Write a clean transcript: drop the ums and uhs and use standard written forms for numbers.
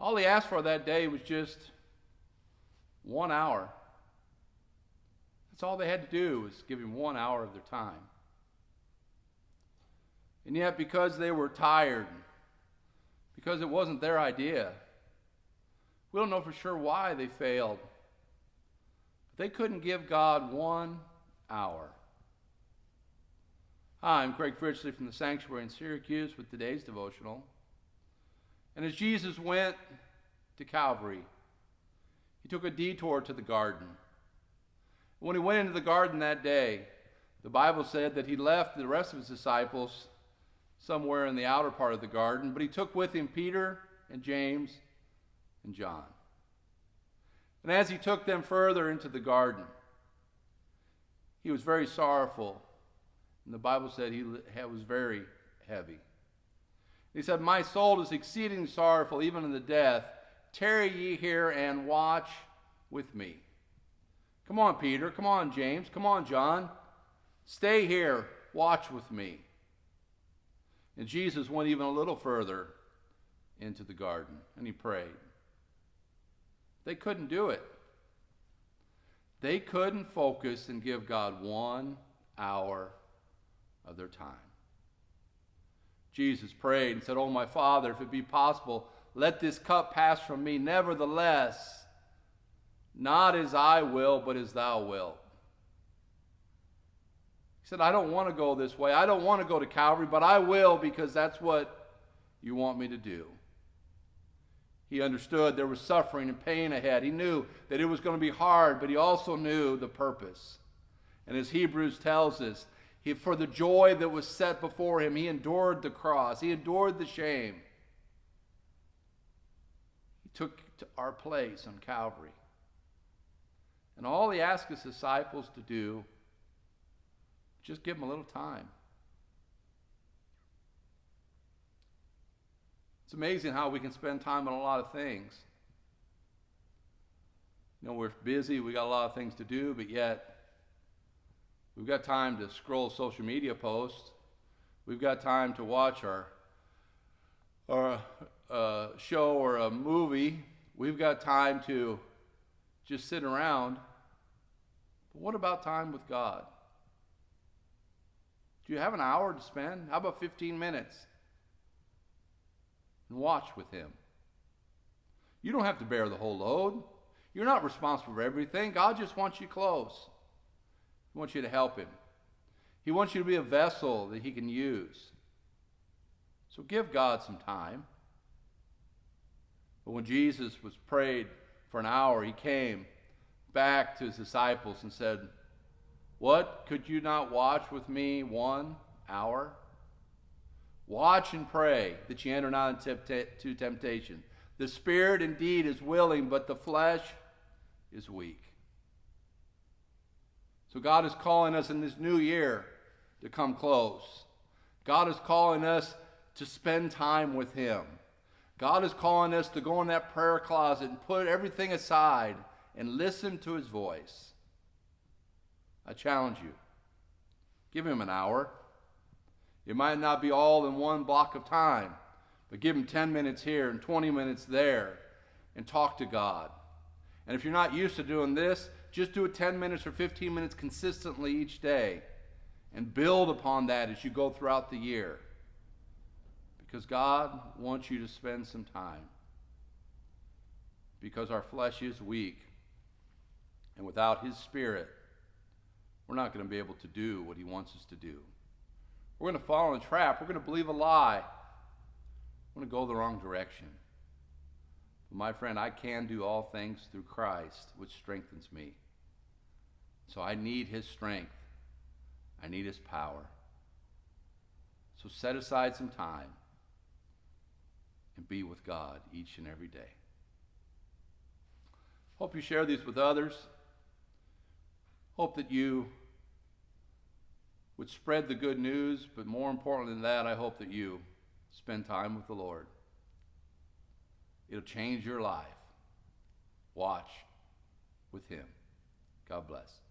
All he asked for that day was just 1 hour. That's all they had to do, was give him 1 hour of their time. And yet, because they were tired, because it wasn't their idea, we don't know for sure why they failed. But they couldn't give God 1 hour. Hi, I'm Craig Fritchley from the sanctuary in Syracuse with today's devotional. And as Jesus went to Calvary, he took a detour to the garden. When he went into the garden that day, the Bible said that he left the rest of his disciples somewhere in the outer part of the garden, but he took with him Peter and James and John. And as he took them further into the garden, he was very sorrowful. And the Bible said he was very heavy. He said, "My soul is exceeding sorrowful, even unto death. Tarry ye here and watch with me." Come on, Peter. Come on, James. Come on, John. Stay here. Watch with me. And Jesus went even a little further into the garden, and he prayed. They couldn't do it. They couldn't focus and give God 1 hour of their time. Jesus prayed and said, "Oh, my Father, if it be possible, let this cup pass from me. Nevertheless, not as I will, but as thou wilt." He said, "I don't want to go this way. I don't want to go to Calvary, but I will, because that's what you want me to do." He understood there was suffering and pain ahead. He knew that it was going to be hard, but he also knew the purpose. And as Hebrews tells us, for the joy that was set before him, he endured the cross. He endured the shame. He took our place on Calvary. And all he asked his disciples to do, just give him a little time. It's amazing how we can spend time on a lot of things. You know, we're busy, we got a lot of things to do, but yet we've got time to scroll social media posts. We've got time to watch our show or a movie. We've got time to just sit around. But what about time with God? Do you have an hour to spend? How about 15 minutes? And watch with him. You don't have to bear the whole load. You're not responsible for everything. God just wants you close. He wants you to help him. He wants you to be a vessel that he can use. So give God some time. But when Jesus was prayed for an hour, he came back to his disciples and said, "What? Could you not watch with me 1 hour? Watch and pray that ye enter not into temptation. The spirit indeed is willing, but the flesh is weak." So God is calling us in this new year to come close. God is calling us to spend time with him. God is calling us to go in that prayer closet and put everything aside and listen to his voice. I challenge you. Give him an hour. It might not be all in one block of time, but give him 10 minutes here and 20 minutes there and talk to God. And if you're not used to doing this, just do it 10 minutes or 15 minutes consistently each day and build upon that as you go throughout the year. Because God wants you to spend some time. Because our flesh is weak. And without his spirit, we're not going to be able to do what he wants us to do. We're going to fall in a trap. We're going to believe a lie. We're going to go the wrong direction. But my friend, I can do all things through Christ, which strengthens me. So I need his strength. I need his power. So set aside some time and be with God each and every day. Hope you share these with others. Hope that you would spread the good news, but more important than that, I hope that you spend time with the Lord. It'll change your life. Watch with him. God bless.